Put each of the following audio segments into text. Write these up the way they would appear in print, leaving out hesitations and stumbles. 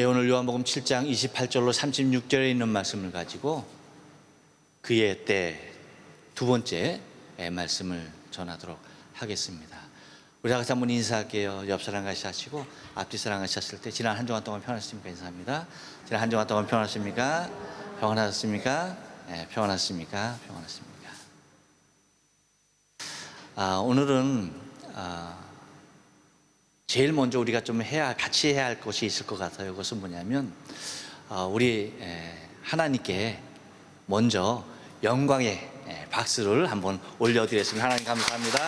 예, 오늘 요한복음 7장 28절로 36절에 있는 말씀을 가지고 그의 때 두 번째 말씀을 전하도록 하겠습니다. 우리 같이 한번 인사할게요. 옆 사람 같이 하시고 앞뒤 사람 같이 하실 때 지난 한 주간 동안 평안하셨습니까? 인사합니다. 지난 한 주간 동안 평안하십니까? 평안하셨습니까? 네, 평안하십니까? 평안하십니까? 오늘은 제일 먼저 우리가 좀 같이 해야 할 것이 있을 것 같아요. 그것은 뭐냐면 우리 하나님께 먼저 영광의 박수를 한번 올려드리겠습니다. 하나님 감사합니다.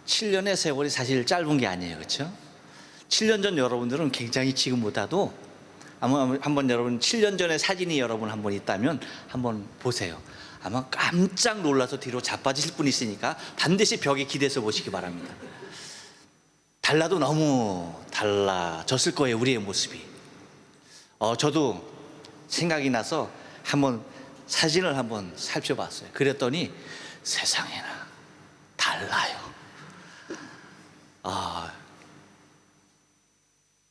7년의 세월이 사실 짧은 게 아니에요. 그렇죠? 7년 전 여러분들은 굉장히 지금보다도 한번 여러분 7년 전의 사진이 여러분 한번 있다면 한번 보세요. 아마 깜짝 놀라서 뒤로 자빠지실 분이 있으니까 반드시 벽에 기대서 보시기 바랍니다. 달라도 너무 달라졌을 거예요. 우리의 모습이. 저도 생각이 나서 한번 사진을 한번 살펴봤어요. 그랬더니 세상에나 달라요.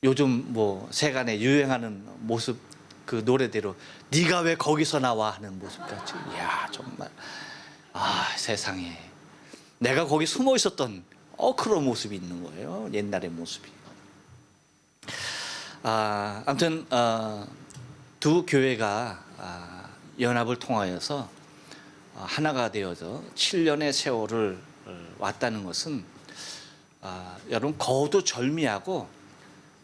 요즘 뭐 세간에 유행하는 모습, 그 노래대로 네가 왜 거기서 나와 하는 모습같이, 이야 정말 세상에 내가 거기 숨어 있었던 그런 모습이 있는 거예요. 옛날의 모습이. 아무튼 두 교회가 연합을 통하여서 하나가 되어서 7년의 세월을 왔다는 것은 여러분 거두절미하고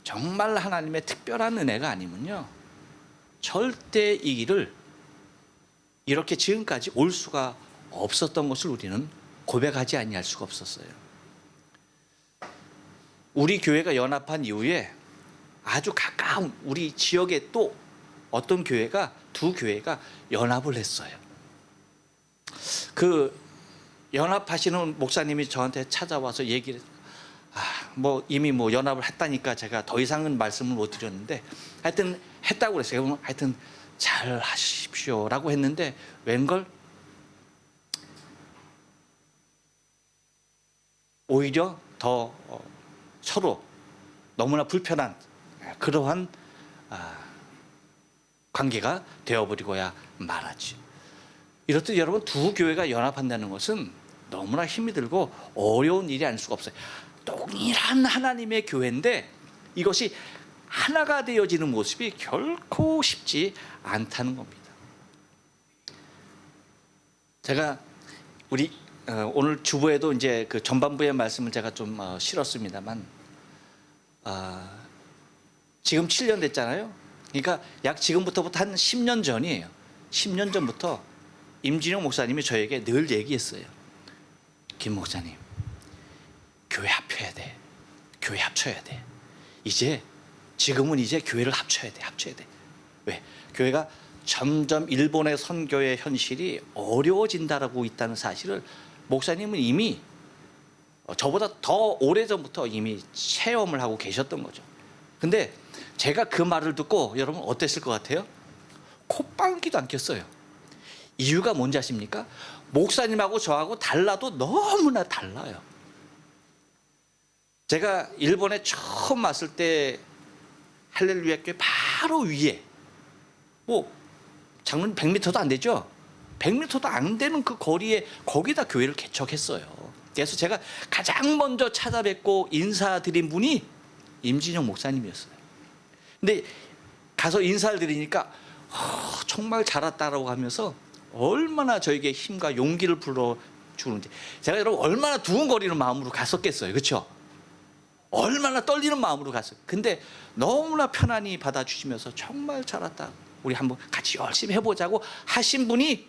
정말 하나님의 특별한 은혜가 아니면요 절대 이 길을 이렇게 지금까지 올 수가 없었던 것을 우리는 고백하지 아니할 수가 없었어요. 우리 교회가 연합한 이후에 아주 가까운 우리 지역에 또 어떤 교회가, 두 교회가 연합을 했어요. 그 연합하시는 목사님이 저한테 찾아와서 얘기를 이미 연합을 했다니까 제가 더 이상은 말씀을 못 드렸는데 하여튼 했다고 그랬어요. 하여튼 잘 하십시오라고 했는데 웬걸 오히려 더 서로 너무나 불편한 그러한 관계가 되어버리고야 말하지. 이렇듯 여러분 두 교회가 연합한다는 것은 너무나 힘이 들고 어려운 일이 아닐 수가 없어요. 동일한 하나님의 교회인데 이것이 하나가 되어지는 모습이 결코 쉽지 않다는 겁니다. 제가 우리 오늘 주보에도 이제 그 전반부의 말씀을 제가 좀 실었습니다만 지금 7년 됐잖아요. 그러니까 약 지금부터 한 10년 전이에요. 10년 전부터 임진영 목사님이 저에게 늘 얘기했어요. 김 목사님, 교회 합쳐야 돼. 교회 합쳐야 돼. 지금은 이제 교회를 합쳐야 돼. 왜? 교회가 점점 일본의 선교의 현실이 어려워진다라고 있다는 사실을 목사님은 이미 저보다 더 오래전부터 이미 체험을 하고 계셨던 거죠. 근데 제가 그 말을 듣고 여러분 어땠을 것 같아요? 콧방귀도 안 꼈어요. 이유가 뭔지 아십니까? 목사님하고 저하고 달라도 너무나 달라요. 제가 일본에 처음 왔을 때 할렐루야 교회 바로 위에 장로님 100m도 안 되죠? 100m도 안 되는 그 거리에 거기다 교회를 개척했어요. 그래서 제가 가장 먼저 찾아뵙고 인사드린 분이 임진영 목사님이었어요. 근데 가서 인사를 드리니까 정말 잘 왔다라고 하면서 얼마나 저에게 힘과 용기를 불어주는지, 제가 여러분 얼마나 두근거리는 마음으로 갔었겠어요. 그렇죠? 얼마나 떨리는 마음으로 갔어요. 근데 너무나 편안히 받아주시면서 정말 잘 왔다, 우리 한번 같이 열심히 해보자고 하신 분이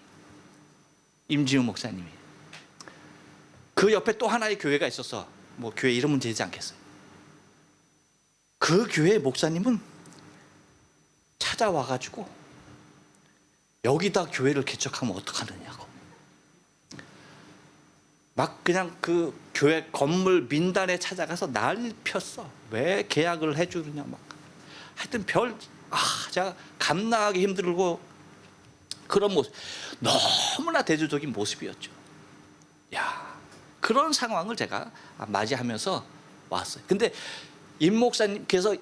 임진영 목사님이에요. 그 옆에 또 하나의 교회가 있어서 교회 이름은 되지 않겠어요. 그 교회의 목사님은 찾아와가지고 여기다 교회를 개척하면 어떡하느냐고 막 그냥 그 교회 건물 민단에 찾아가서 난리 폈어. 왜 계약을 해주느냐 막. 하여튼 제가 감당하기 힘들고 그런 모습, 너무나 대조적인 모습이었죠. 그런 상황을 제가 맞이하면서 왔어요. 근데 임 목사님께서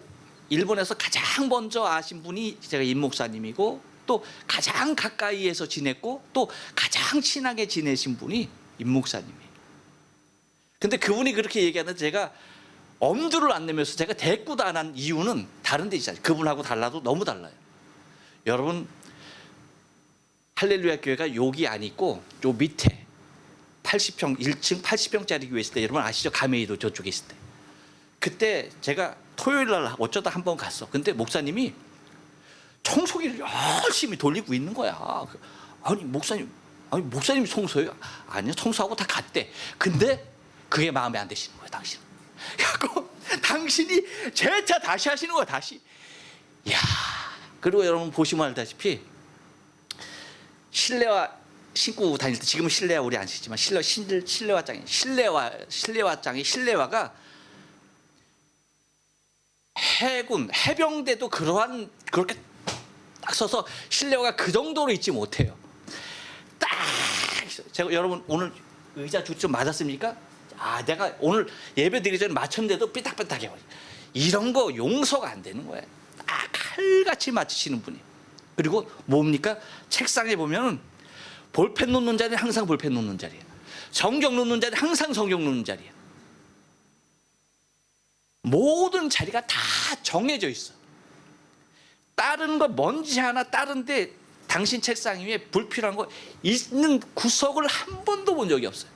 일본에서 가장 먼저 아신 분이 제가 임 목사님이고, 또 가장 가까이에서 지냈고, 또 가장 친하게 지내신 분이 임 목사님이에요. 근데 그분이 그렇게 얘기하는데 제가 엄두를 안 내면서 제가 대꾸도 안 한 이유는 다른 데 있잖아요. 그분하고 달라도 너무 달라요. 여러분, 할렐루야 교회가 여기 안 있고 요 밑에 80평 1층 80평짜리 교회 있을 때, 여러분 아시죠? 가메이도 저쪽에 있을 때. 그때 제가 토요일 날 어쩌다 한번 갔어. 근데 목사님이 청소기를 열심히 돌리고 있는 거야. 아니 목사님 청소해요? 아니요, 청소하고 다 갔대. 근데 그게 마음에 안 드시는 거예요, 당신은. 그래갖고 당신이 재차 다시 하시는 거야, 다시. 야, 그리고 여러분 보시면 알다시피 실내화 신고 다닐 때, 지금은 실내화 우리 안 신지만 실내화장이 실내화가 해군 해병대도 그렇게 딱 서서 실내화가 그 정도로 있지 못해요. 딱 제가 여러분 오늘 의자 좀 맞았습니까? 내가 오늘 예배 드리기 전에 맞췄는데도 삐딱삐딱해요. 이런 거 용서가 안 되는 거예요. 딱 칼같이 맞추시는 분이. 그리고 뭡니까? 책상에 보면은 볼펜 놓는 자리는 항상 볼펜 놓는 자리예요. 성경 놓는 자리는 항상 성경 놓는 자리예요. 모든 자리가 다 정해져 있어. 다른 거 먼지 하나 다른데 당신 책상 위에 불필요한 거 있는 구석을 한 번도 본 적이 없어요.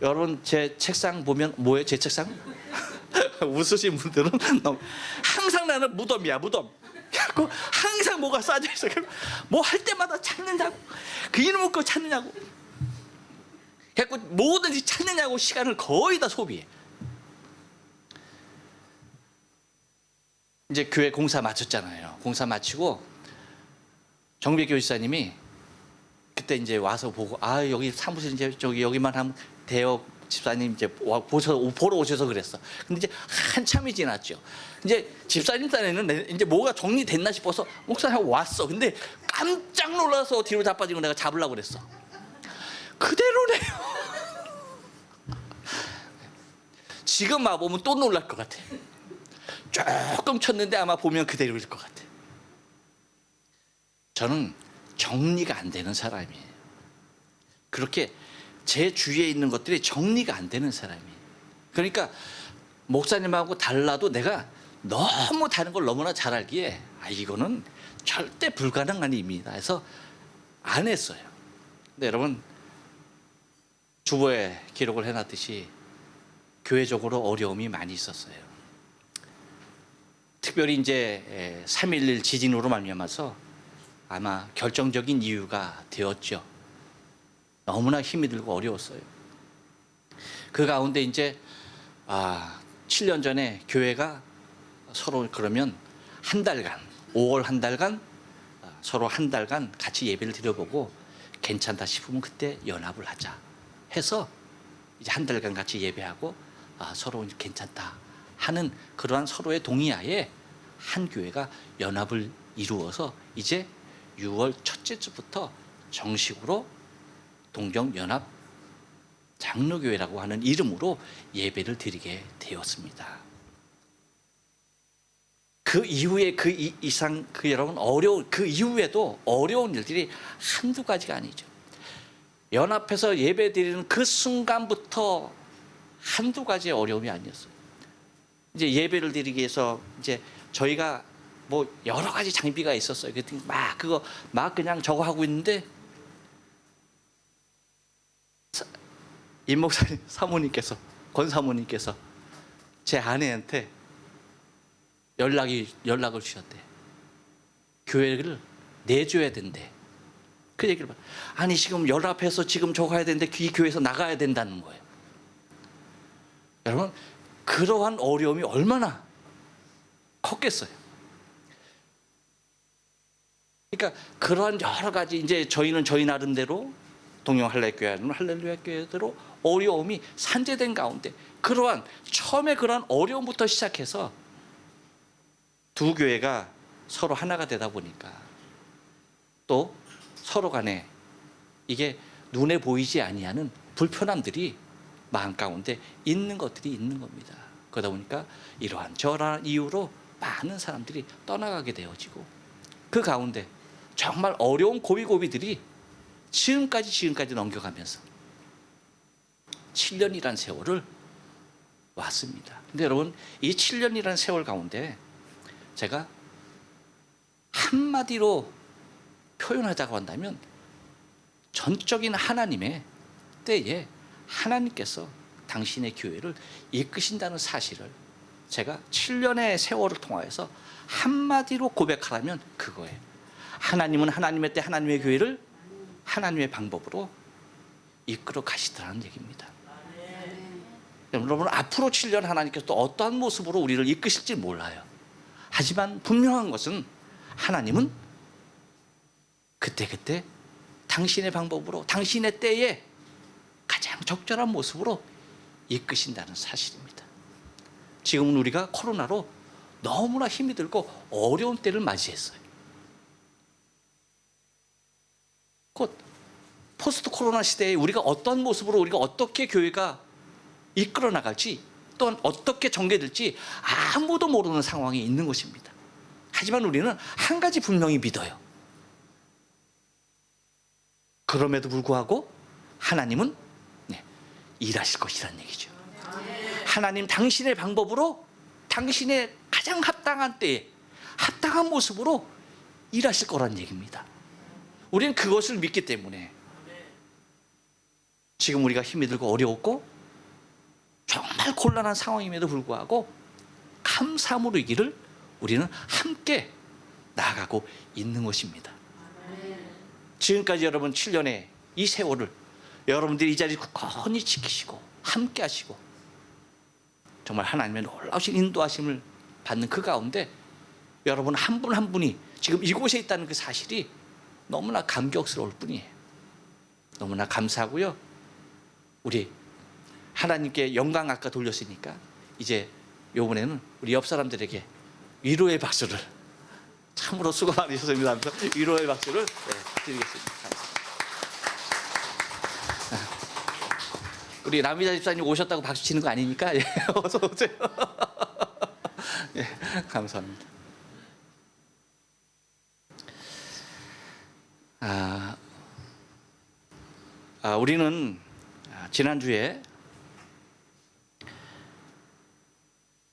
여러분 제 책상 보면 뭐예요? 제 책상? 웃으신 분들은 항상 나는 무덤이야, 무덤. 그래갖고 항상 뭐가 쌓여 있어. 뭐 할 때마다 찾느냐고, 그 이름을 거 찾느냐고. 그래갖고 뭐든지 찾느냐고 시간을 거의 다 소비해. 이제 교회 공사 마쳤잖아요. 공사 마치고 정배 교사님이 그때 이제 와서 보고, 여기 사무실 이제 여기만 하면 돼요. 집사님 이제 보러 오셔서 그랬어. 근데 이제 한참이 지났죠. 이제 집사님 딴에는 이제 뭐가 정리됐나 싶어서 목사님 왔어. 근데 깜짝 놀라서 뒤로 자빠지고 내가 잡으려고 그랬어. 그대로네요. 지금 보면 또 놀랄 것 같아. 조금 쳤는데 아마 보면 그대로일 것 같아. 저는 정리가 안 되는 사람이에요. 그렇게 제 주위에 있는 것들이 정리가 안 되는 사람이에요. 그러니까 목사님하고 달라도 내가 너무 다른 걸 너무나 잘 알기에 이거는 절대 불가능한 일입니다 해서 안 했어요. 근데 여러분, 주보에 기록을 해놨듯이 교회적으로 어려움이 많이 있었어요. 특별히 이제 3.11 지진으로 말미암아서 아마 결정적인 이유가 되었죠. 너무나 힘이 들고 어려웠어요. 그 가운데 이제 7년 전에 교회가 서로 그러면 한 달간, 5월 한 달간 서로 한 달간 같이 예배를 드려보고 괜찮다 싶으면 그때 연합을 하자 해서 이제 한 달간 같이 예배하고 서로 괜찮다 하는 그러한 서로의 동의하에 한 교회가 연합을 이루어서 이제 6월 첫째 주부터 정식으로 동경연합 장로교회라고 하는 이름으로 예배를 드리게 되었습니다. 그 이후에 여러분 그 이후에도 어려운 일들이 한두 가지가 아니죠. 연합해서 예배 드리는 그 순간부터 한두 가지의 어려움이 아니었어요. 이제 예배를 드리기 위해서 이제 저희가 뭐 여러 가지 장비가 있었어요. 막 그냥 저거 하고 있는데 임 목사님 권 사모님께서 제 아내한테 연락을 주셨대. 교회를 내줘야 된대. 그 얘기를 봐. 아니 지금 연합해서 지금 저거 해야 되는데 이 교회에서 나가야 된다는 거예요. 여러분, 그러한 어려움이 얼마나 컸겠어요. 그러니까 그러한 여러 가지 이제 저희는 저희 나름대로 동영 할렐루야 교회대로 어려움이 산재된 가운데 처음에 그러한 어려움부터 시작해서 두 교회가 서로 하나가 되다 보니까 또 서로 간에 이게 눈에 보이지 아니하는 불편함들이 마음 가운데 있는 것들이 있는 겁니다. 그러다 보니까 이러한 저러한 이유로 많은 사람들이 떠나가게 되어지고, 그 가운데 정말 어려운 고비고비들이 지금까지 넘겨가면서 7년이라는 세월을 왔습니다. 근데 여러분, 이 7년이라는 세월 가운데 제가 한마디로 표현하자고 한다면, 전적인 하나님의 때에 하나님께서 당신의 교회를 이끄신다는 사실을 제가 7년의 세월을 통하여서 한마디로 고백하라면 그거예요. 하나님은 하나님의 때 하나님의 교회를 하나님의 방법으로 이끌어 가시더라는 얘기입니다. 여러분, 앞으로 7년 하나님께서 또 어떠한 모습으로 우리를 이끄실지 몰라요. 하지만 분명한 것은 하나님은 그때그때 당신의 방법으로 당신의 때에 가장 적절한 모습으로 이끄신다는 사실입니다. 지금은 우리가 코로나로 너무나 힘이 들고 어려운 때를 맞이했어요. 곧 포스트 코로나 시대에 우리가 어떤 모습으로, 우리가 어떻게 교회가 이끌어 나갈지, 또한 어떻게 전개될지 아무도 모르는 상황이 있는 것입니다. 하지만 우리는 한 가지 분명히 믿어요. 그럼에도 불구하고 하나님은 일하실 것이라는 얘기죠. 하나님 당신의 방법으로 당신의 가장 합당한 때에 합당한 모습으로 일하실 거라는 얘기입니다. 우리는 그것을 믿기 때문에 지금 우리가 힘이 들고 어려웠고 정말 곤란한 상황임에도 불구하고 감사함으로 이 길을 우리는 함께 나아가고 있는 것입니다. 지금까지 여러분 7년의 이 세월을 여러분들이 이 자리 굳건히 지키시고 함께 하시고 정말 하나님의 놀라우신 인도하심을 받는 그 가운데 여러분 한 분 한 분이 지금 이곳에 있다는 그 사실이 너무나 감격스러울 뿐이에요. 너무나 감사하고요. 우리 하나님께 영광 아까 돌렸으니까 이제 이번에는 우리 옆 사람들에게 위로의 박수를, 참으로 수고 많으셨습니다 하면서 위로의 박수를 드리겠습니다. 감사합니다. 우리 라미자 집사님 오셨다고 박수 치는 거 아니니까 어서 오세요. 감사합니다. 우리는 지난주에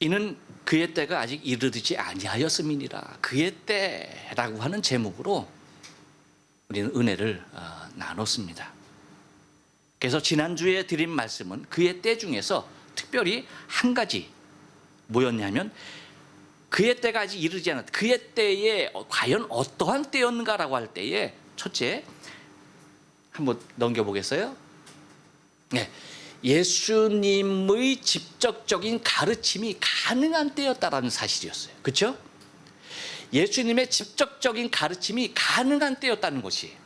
이는 그의 때가 아직 이르지 아니하였음이니라, 그의 때라고 하는 제목으로 우리는 은혜를 나눴습니다. 그래서 지난주에 드린 말씀은 그의 때 중에서 특별히 한 가지 뭐였냐면, 그의 때가 아직 이르지 않았다, 그의 때에 과연 어떠한 때였는가라고 할 때에 첫째 한번 넘겨보겠어요? 네, 예수님의 직접적인 가르침이 가능한 때였다라는 사실이었어요. 그렇죠? 예수님의 직접적인 가르침이 가능한 때였다는 것이에요.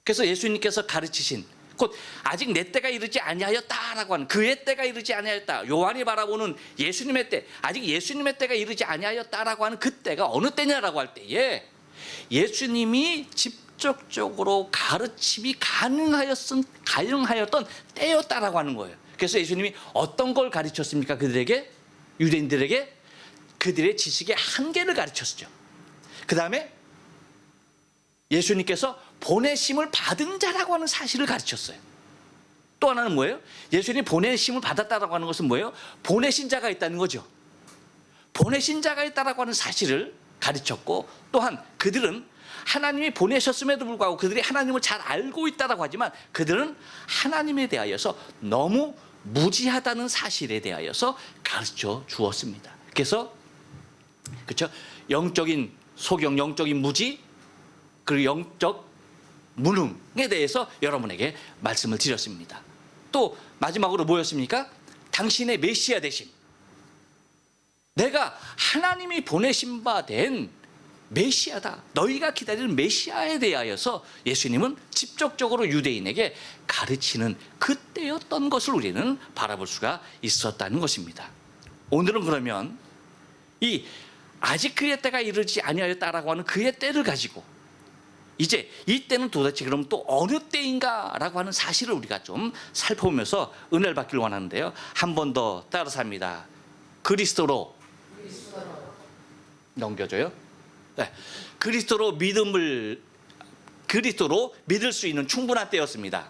그래서 예수님께서 가르치신, 곧 아직 내 때가 이르지 아니하였다라고 하는, 그의 때가 이르지 아니하였다, 요한이 바라보는 예수님의 때, 아직 예수님의 때가 이르지 아니하였다라고 하는 그 때가 어느 때냐라고 할 때에 예수님이 직접적으로 가르침이 가능하였던 때였다라고 하는 거예요. 그래서 예수님이 어떤 걸 가르쳤습니까? 그들에게, 유대인들에게 그들의 지식의 한계를 가르쳤죠. 그 다음에 예수님께서 보내심을 받은 자라고 하는 사실을 가르쳤어요. 또 하나는 뭐예요? 예수님이 보내심을 받았다라고 하는 것은 뭐예요? 보내신 자가 있다는 거죠. 보내신 자가 있다라고 하는 사실을 가르쳤고, 또한 그들은 하나님이 보내셨음에도 불구하고 그들이 하나님을 잘 알고 있다라고 하지만 그들은 하나님에 대하여서 너무 무지하다는 사실에 대하여서 가르쳐 주었습니다. 그래서 그렇죠? 영적인 소경, 영적인 무지, 그리고 영적 무능에 대해서 여러분에게 말씀을 드렸습니다. 또 마지막으로 뭐였습니까? 당신의 메시아 되심, 내가 하나님이 보내신 바 된 메시아다, 너희가 기다리는 메시아에 대하여서 예수님은 직접적으로 유대인에게 가르치는 그때였던 것을 우리는 바라볼 수가 있었다는 것입니다. 오늘은 그러면 이 아직 그의 때가 이르지 아니하였다라고 하는 그의 때를 가지고 이제 이때는 도대체 그럼 또 어느 때인가라고 하는 사실을 우리가 좀 살펴보면서 은혜를 받기를 원하는데요. 한 번 더 따라서 합니다. 그리스도로 넘겨줘요. 네. 그리스도로 믿을 수 있는 충분한 때였습니다.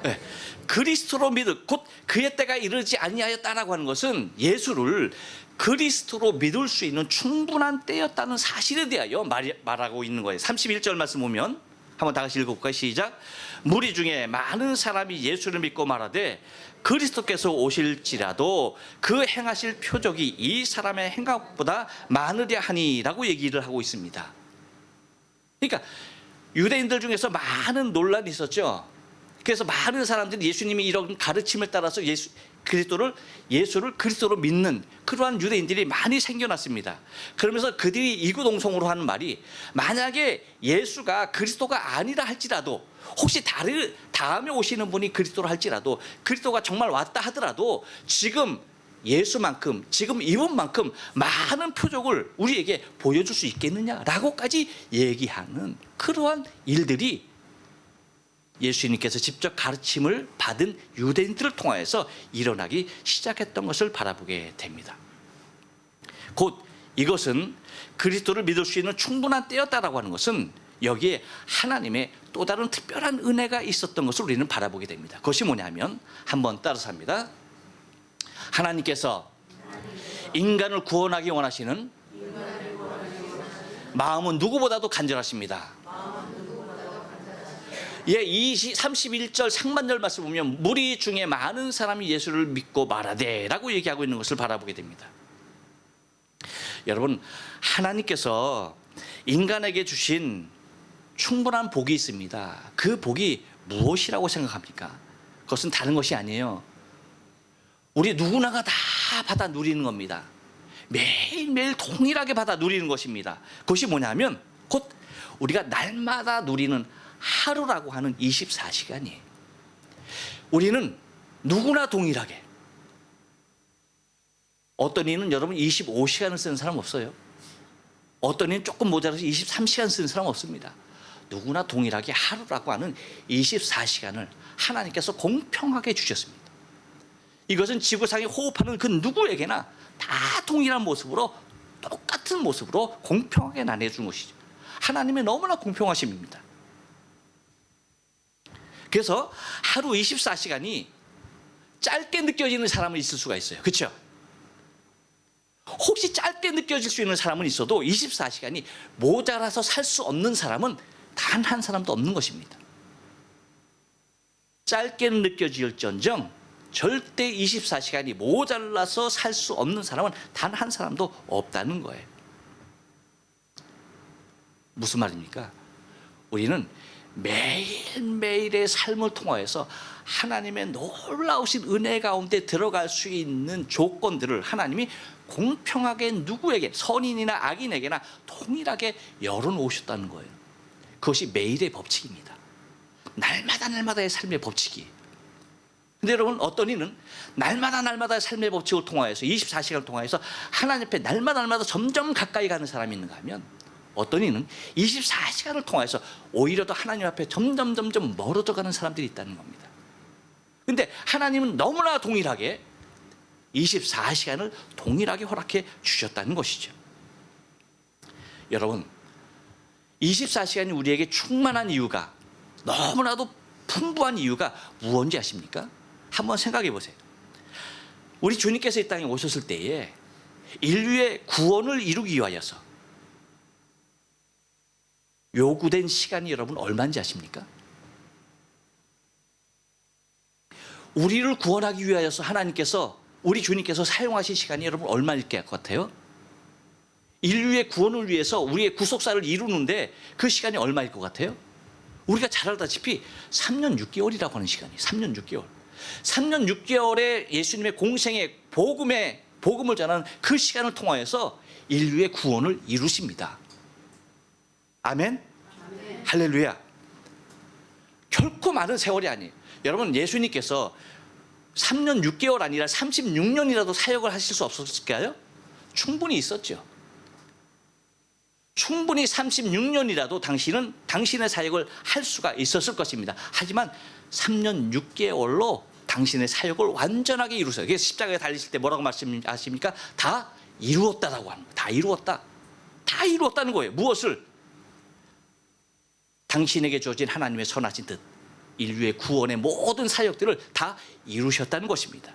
네. 그리스도로 믿을 곧 그의 때가 이르지 아니하였다라고 하는 것은 예수를 그리스도로 믿을 수 있는 충분한 때였다는 사실에 대하여 말하고 있는 거예요. 31절 말씀 보면 한번 다 같이 읽어볼까요? 시작. 무리 중에 많은 사람이 예수를 믿고 말하되 그리스도께서 오실지라도 그 행하실 표적이 이 사람의 행각보다 많으랴 하니라고 얘기를 하고 있습니다. 그러니까 유대인들 중에서 많은 논란이 있었죠. 그래서 많은 사람들이 예수님이 이런 가르침을 따라서 예수를 그리스도로 믿는 그러한 유대인들이 많이 생겨났습니다. 그러면서 그들이 이구동성으로 하는 말이 만약에 예수가 그리스도가 아니라 할지라도 혹시 다음에 오시는 분이 그리스도로 할지라도 그리스도가 정말 왔다 하더라도 지금 예수만큼 지금 이분만큼 많은 표적을 우리에게 보여줄 수 있겠느냐라고까지 얘기하는 그러한 일들이 예수님께서 직접 가르침을 받은 유대인들을 통하여서 일어나기 시작했던 것을 바라보게 됩니다. 곧 이것은 그리스도를 믿을 수 있는 충분한 때였다라고 하는 것은 여기에 하나님의 또 다른 특별한 은혜가 있었던 것을 우리는 바라보게 됩니다. 그것이 뭐냐면 한번 따라서 합니다. 하나님께서 인간을 구원하기 원하시는 마음은 누구보다도 간절하십니다. 예, 31절 상반절 말씀 보면 무리 중에 많은 사람이 예수를 믿고 말하되 라고 얘기하고 있는 것을 바라보게 됩니다. 여러분, 하나님께서 인간에게 주신 충분한 복이 있습니다. 그 복이 무엇이라고 생각합니까? 그것은 다른 것이 아니에요. 우리 누구나가 다 받아 누리는 겁니다. 매일매일 동일하게 받아 누리는 것입니다. 그것이 뭐냐면 곧 우리가 날마다 누리는 하루라고 하는 24시간이에요. 우리는 누구나 동일하게 어떤 이는 여러분 25시간을 쓰는 사람 없어요. 어떤 이는 조금 모자라서 23시간 쓰는 사람 없습니다. 누구나 동일하게 하루라고 하는 24시간을 하나님께서 공평하게 주셨습니다. 이것은 지구상에 호흡하는 그 누구에게나 다 동일한 모습으로 똑같은 모습으로 공평하게 나눠준 것이죠. 하나님의 너무나 공평하심입니다. 그래서 하루 24시간이 짧게 느껴지는 사람은 있을 수가 있어요. 그렇죠? 혹시 짧게 느껴질 수 있는 사람은 있어도 24시간이 모자라서 살 수 없는 사람은 단 한 사람도 없는 것입니다. 짧게 느껴질전정 절대 24시간이 모자라서 살 수 없는 사람은 단 한 사람도 없다는 거예요. 무슨 말입니까? 우리는 매일매일의 삶을 통하여서 하나님의 놀라우신 은혜 가운데 들어갈 수 있는 조건들을 하나님이 공평하게 누구에게 선인이나 악인에게나 동일하게 열어놓으셨다는 거예요. 그것이 매일의 법칙입니다. 날마다의 삶의 법칙이에요. 근데 여러분, 어떤 이는 날마다의 삶의 법칙을 통하여서 24시간을 통하여서 하나님 앞에 날마다 점점 가까이 가는 사람이 있는가 하면 어떤 이는 24시간을 통해서 오히려 더 하나님 앞에 점점 멀어져 가는 사람들이 있다는 겁니다. 그런데 하나님은 너무나 동일하게 24시간을 동일하게 허락해 주셨다는 것이죠. 여러분, 24시간이 우리에게 충만한 이유가, 너무나도 풍부한 이유가 무엇인지 아십니까? 한번 생각해 보세요. 우리 주님께서 이 땅에 오셨을 때에 인류의 구원을 이루기 위하여서 요구된 시간이 여러분 얼마인지 아십니까? 우리를 구원하기 위하여서 하나님께서, 우리 주님께서 사용하신 시간이 여러분 얼마일 것 같아요? 인류의 구원을 위해서 우리의 구속사를 이루는데 그 시간이 얼마일 것 같아요? 우리가 잘 알다시피 3년 6개월이라고 하는 시간이에요. 3년 6개월. 3년 6개월의 예수님의 공생의 복음을 전하는 그 시간을 통하여서 인류의 구원을 이루십니다. 아멘? 할렐루야. 결코 많은 세월이 아니에요. 여러분, 예수님께서 3년 6개월 아니라 36년이라도 사역을 하실 수 없었을까요? 충분히 있었죠. 충분히 36년이라도 당신은 당신의 사역을 할 수가 있었을 것입니다. 하지만 3년 6개월로 당신의 사역을 완전하게 이루었어요. 그래서 십자가에 달리실 때 뭐라고 말씀하십니까? 다 이루었다라고 하는 거예요. 다 이루었다. 다 이루었다는 거예요. 무엇을? 당신에게 주어진 하나님의 선하신 뜻, 인류의 구원의 모든 사역들을 다 이루셨다는 것입니다.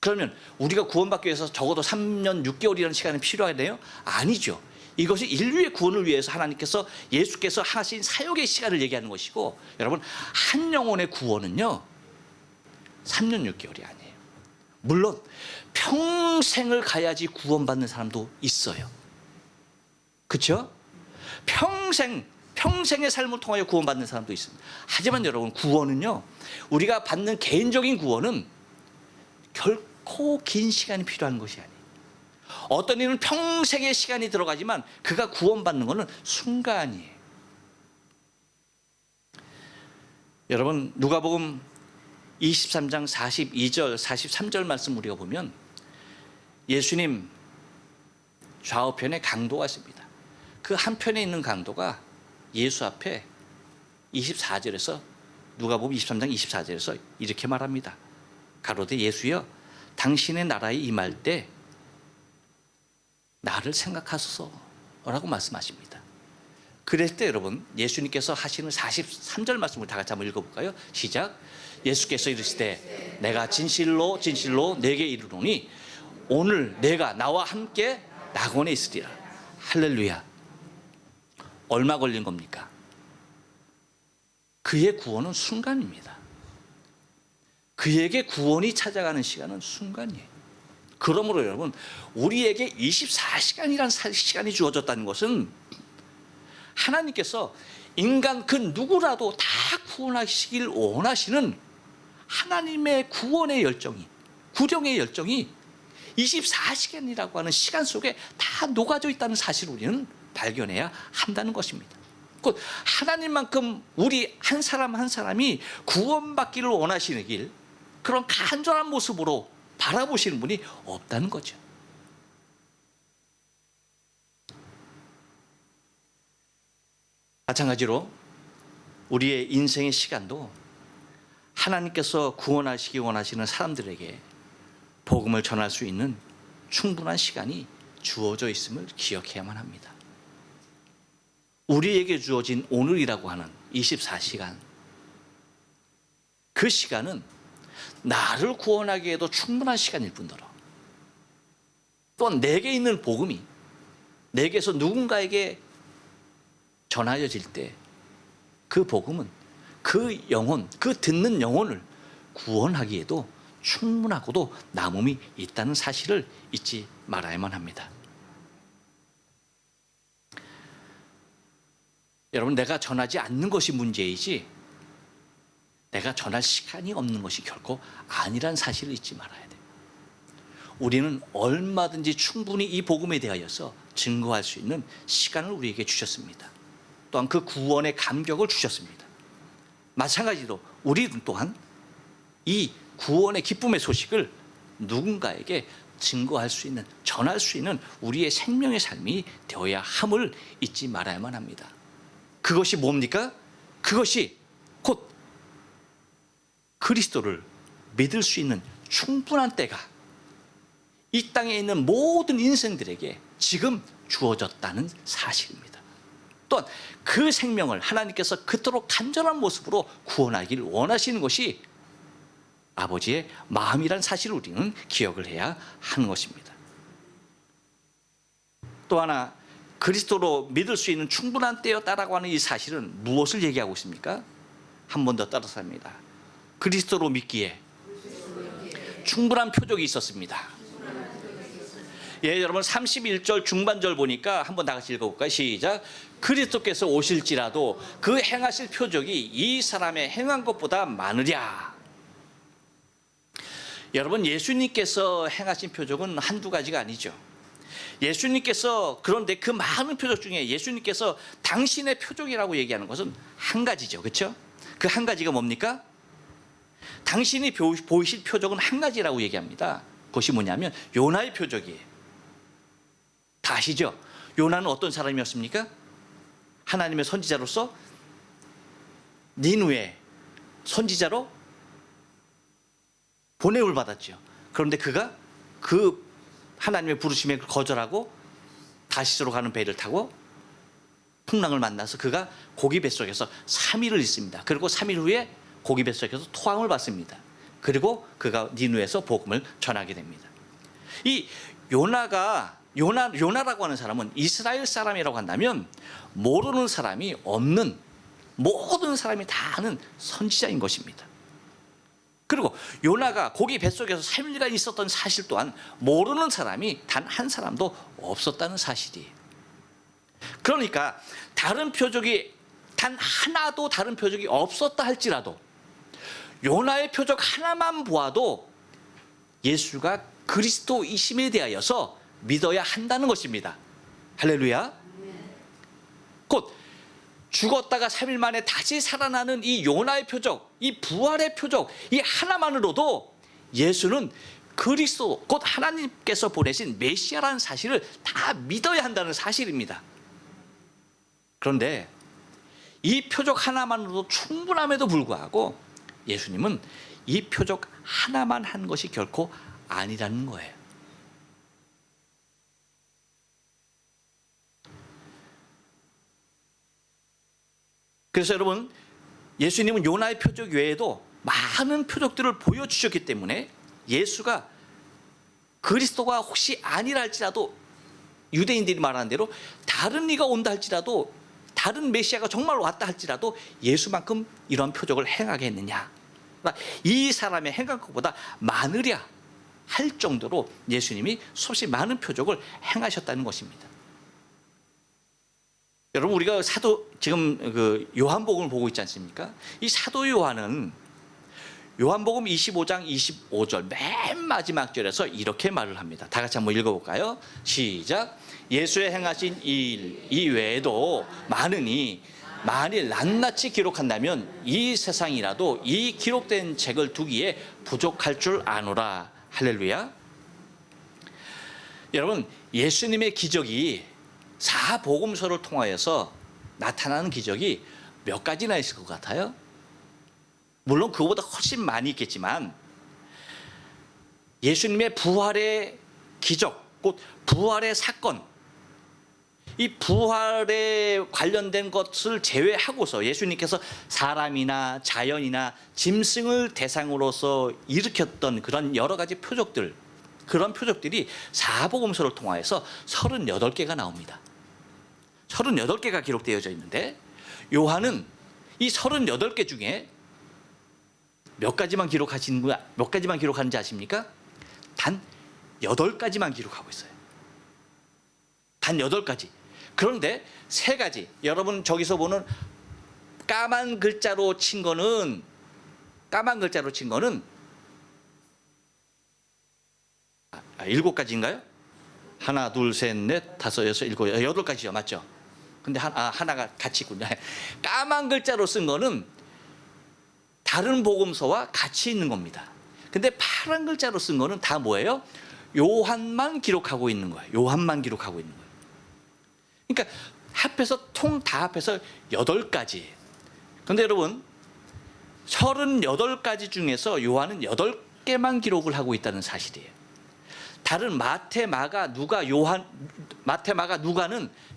그러면 우리가 구원받기 위해서 적어도 3년 6개월이라는 시간이 필요하네요? 아니죠. 이것이 인류의 구원을 위해서 하나님께서 예수께서 하신 사역의 시간을 얘기하는 것이고, 여러분, 한 영혼의 구원은요 3년 6개월이 아니에요. 물론 평생을 가야지 구원받는 사람도 있어요. 그렇죠? 평생의 삶을 통하여 구원받는 사람도 있습니다. 하지만 여러분, 구원은요, 우리가 받는 개인적인 구원은 결코 긴 시간이 필요한 것이 아니에요. 어떤 이는 평생의 시간이 들어가지만 그가 구원받는 것은 순간이에요. 여러분, 누가복음 23장 42절 43절 말씀 우리가 보면 예수님 좌우편에 강도가 있습니다. 그 한편에 있는 강도가 예수 앞에 24절에서, 누가복음 23장 24절에서 이렇게 말합니다. 가로되 예수여, 당신의 나라에 임할 때 나를 생각하소서라고 말씀하십니다. 그랬을 때 여러분, 예수님께서 하시는 43절 말씀을 다 같이 한번 읽어볼까요? 시작. 예수께서 이르시되 내가 진실로 진실로 내게 이르노니 오늘 내가 나와 함께 낙원에 있으리라. 할렐루야. 얼마 걸린 겁니까? 그의 구원은 순간입니다. 그에게 구원이 찾아가는 시간은 순간이에요. 그러므로 여러분, 우리에게 24시간이라는 시간이 주어졌다는 것은 하나님께서 인간 그 누구라도 다 구원하시길 원하시는 하나님의 구원의 열정이, 구령의 열정이 24시간이라고 하는 시간 속에 다 녹아져 있다는 사실을 우리는 발견해야 한다는 것입니다. 곧 하나님만큼 우리 한 사람 한 사람이 구원받기를 원하시는 길, 그런 간절한 모습으로 바라보시는 분이 없다는 거죠. 마찬가지로 우리의 인생의 시간도 하나님께서 구원하시기 원하시는 사람들에게 복음을 전할 수 있는 충분한 시간이 주어져 있음을 기억해야만 합니다. 우리에게 주어진 오늘이라고 하는 24시간, 그 시간은 나를 구원하기에도 충분한 시간일 뿐더러 또한 내게 있는 복음이 내게서 누군가에게 전하여질 때 그 복음은 그 영혼, 그 듣는 영혼을 구원하기에도 충분하고도 남음이 있다는 사실을 잊지 말아야만 합니다. 여러분, 내가 전하지 않는 것이 문제이지 내가 전할 시간이 없는 것이 결코 아니란 사실을 잊지 말아야 돼요. 우리는 얼마든지 충분히 이 복음에 대하여서 증거할 수 있는 시간을 우리에게 주셨습니다. 또한 그 구원의 감격을 주셨습니다. 마찬가지로 우리는 또한 이 구원의 기쁨의 소식을 누군가에게 증거할 수 있는, 전할 수 있는 우리의 생명의 삶이 되어야 함을 잊지 말아야만 합니다. 그것이 뭡니까? 그것이 곧 그리스도를 믿을 수 있는 충분한 때가 이 땅에 있는 모든 인생들에게 지금 주어졌다는 사실입니다. 또한 그 생명을 하나님께서 그토록 간절한 모습으로 구원하기를 원하시는 것이 아버지의 마음이란 사실을 우리는 기억을 해야 하는 것입니다. 또 하나, 그리스도로 믿을 수 있는 충분한 때였다라고 하는 이 사실은 무엇을 얘기하고 있습니까? 한 번 더 따라서 합니다. 그리스도로 믿기에 충분한 표적이 있었습니다. 예, 여러분 31절 중반절 보니까 한번 다 같이 읽어볼까요? 시작. 그리스도께서 오실지라도 그 행하실 표적이 이 사람의 행한 것보다 많으랴. 여러분, 예수님께서 행하신 표적은 한두 가지가 아니죠. 예수님께서, 그런데 그 많은 표적 중에 예수님께서 당신의 표적이라고 얘기하는 것은 한 가지죠. 그렇죠? 그 한 가지가 뭡니까? 당신이 보이실 표적은 한 가지라고 얘기합니다. 그것이 뭐냐면 요나의 표적이에요. 다 아시죠? 요나는 어떤 사람이었습니까? 하나님의 선지자로서 니누에 선지자로 보냄을 받았죠. 그런데 그가 그 하나님의 부르심에 거절하고 다시스로 가는 배를 타고 풍랑을 만나서 그가 고기 뱃속에서 3일을 있습니다. 그리고 3일 후에 고기 뱃속에서 토함을 받습니다. 그리고 그가 니누에서 복음을 전하게 됩니다. 이 요나라고 하는 사람은 이스라엘 사람이라고 한다면 모르는 사람이 없는, 모든 사람이 다 아는 선지자인 것입니다. 그리고 요나가 고기 뱃속에서 3일간 있었던 사실 또한 모르는 사람이 단 한 사람도 없었다는 사실이에요. 그러니까 다른 표적이 단 하나도 다른 표적이 없었다 할지라도 요나의 표적 하나만 보아도 예수가 그리스도이심에 대하여서 믿어야 한다는 것입니다. 할렐루야. 곧 죽었다가 3일 만에 다시 살아나는 이 요나의 표적, 이 부활의 표적, 이 하나만으로도 예수는 그리스도, 곧 하나님께서 보내신 메시아라는 사실을 다 믿어야 한다는 사실입니다. 그런데 이 표적 하나만으로도 충분함에도 불구하고 예수님은 이 표적 하나만 한 것이 결코 아니라는 거예요. 그래서 여러분, 예수님은 요나의 표적 외에도 많은 표적들을 보여주셨기 때문에 예수가 그리스도가 혹시 아니라 할지라도 유대인들이 말하는 대로 다른 이가 온다 할지라도, 다른 메시아가 정말 왔다 할지라도 예수만큼 이런 표적을 행하게 했느냐, 이 사람의 행한 것보다 많으랴 할 정도로 예수님이 수없이 많은 표적을 행하셨다는 것입니다. 여러분, 우리가 지금 그 요한복음을 보고 있지 않습니까? 이 사도 요한은 요한복음 25장 25절 맨 마지막 절에서 이렇게 말을 합니다. 다 같이 한번 읽어볼까요? 시작. 예수의 행하신 일 이외에도 많으니 만일 낱낱이 기록한다면 이 세상이라도 이 기록된 책을 두기에 부족할 줄 아노라. 할렐루야. 여러분, 예수님의 기적이 사복음서를 통하여서 나타나는 기적이 몇 가지나 있을 것 같아요? 물론 그거보다 훨씬 많이 있겠지만 예수님의 부활의 기적, 곧 부활의 사건, 이 부활에 관련된 것을 제외하고서 예수님께서 사람이나 자연이나 짐승을 대상으로서 일으켰던 그런 여러 가지 표적들, 그런 표적들이 사복음서를 통하여서 38개가 나옵니다. 38개가 기록되어져 있는데 요한은 이 38개 중에 몇 가지만 기록하는지 아십니까? 단 8가지만 기록하고 있어요. 단 8가지. 그런데 3가지, 여러분 저기서 보는 까만 글자로 친 거는 아, 7가지인가요? 하나, 둘, 셋, 넷, 다섯, 여섯, 일곱, 8가지요. 맞죠? 근데 하나가 같이 있군요. 까만 글자로 쓴 거는 다른 복음서와 같이 있는 겁니다. 근데 파란 글자로 쓴 거는 다 뭐예요? 요한만 기록하고 있는 거예요. 요한만 기록하고 있는 거예요. 그러니까 합해서 다 합해서 8가지. 그런데 여러분, 38가지 중에서 요한은 8개만 기록을 하고 있다는 사실이에요. 다른 마태, 마가, 누가는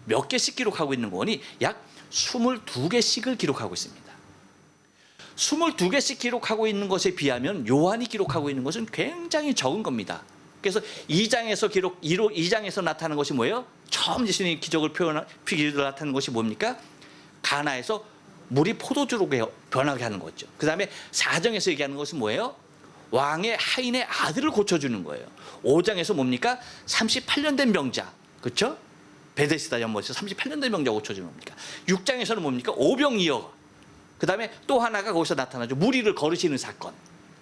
몇 개씩 기록하고 있는 거니 약 22개씩을 기록하고 있습니다. 22개씩 기록하고 있는 것에 비하면 요한이 기록하고 있는 것은 굉장히 적은 겁니다. 그래서 2장에서 나타나는 것이 뭐예요? 처음 예수님의 기적을 나타나는 것이 뭡니까? 가나에서 물이 포도주로 변하게 하는 거죠. 그 다음에 4장에서 얘기하는 것은 뭐예요? 왕의 하인의 아들을 고쳐주는 거예요. 5장에서 뭡니까? 38년 된 병자, 그렇죠? 베데스다 연못에서 38년 된 병자 고쳐주는 겁니까? 6장에서는 뭡니까? 오병이어. 그 다음에 또 하나가 거기서 나타나죠. 무리를 거르시는 사건.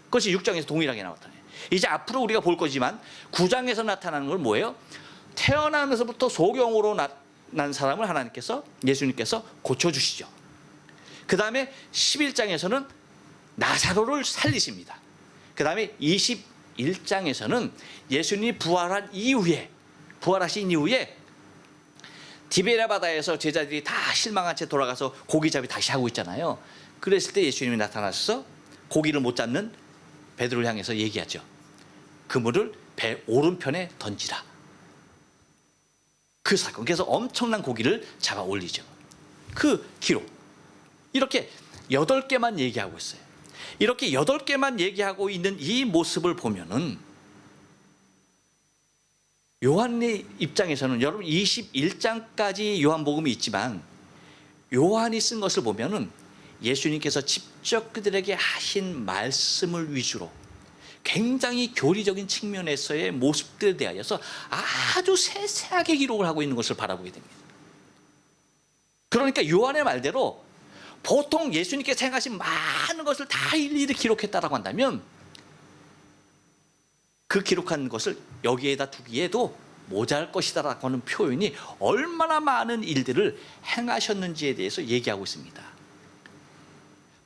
그것이 6장에서 동일하게 나타나요. 이제 앞으로 우리가 볼 거지만 9장에서 나타나는 건 뭐예요? 태어나면서부터 소경으로 난 사람을 예수님께서 고쳐주시죠. 그 다음에 11장에서는 나사로를 살리십니다. 그 다음에 21장에서는 예수님이 부활하신 이후에 디베랴 바다에서 제자들이 다 실망한 채 돌아가서 고기잡이 다시 하고 있잖아요. 그랬을 때 예수님이 나타나셔서 고기를 못 잡는 베드로를 향해서 얘기하죠. 그물을 배 오른편에 던지라. 그 사건, 그래서 엄청난 고기를 잡아 올리죠. 그 기록, 이렇게 8개만 얘기하고 있어요. 이렇게 8개만 얘기하고 있는 이 모습을 보면은 요한의 입장에서는, 여러분 21장까지 요한복음이 있지만 요한이 쓴 것을 보면은 예수님께서 직접 그들에게 하신 말씀을 위주로 굉장히 교리적인 측면에서의 모습들에 대하여서 아주 세세하게 기록을 하고 있는 것을 바라보게 됩니다. 그러니까 요한의 말대로 보통 예수님께서 행하신 많은 것을 다 일일이 기록했다라고 한다면 그 기록한 것을 여기에다 두기에도 모자랄 것이다라고 하는 표현이 얼마나 많은 일들을 행하셨는지에 대해서 얘기하고 있습니다.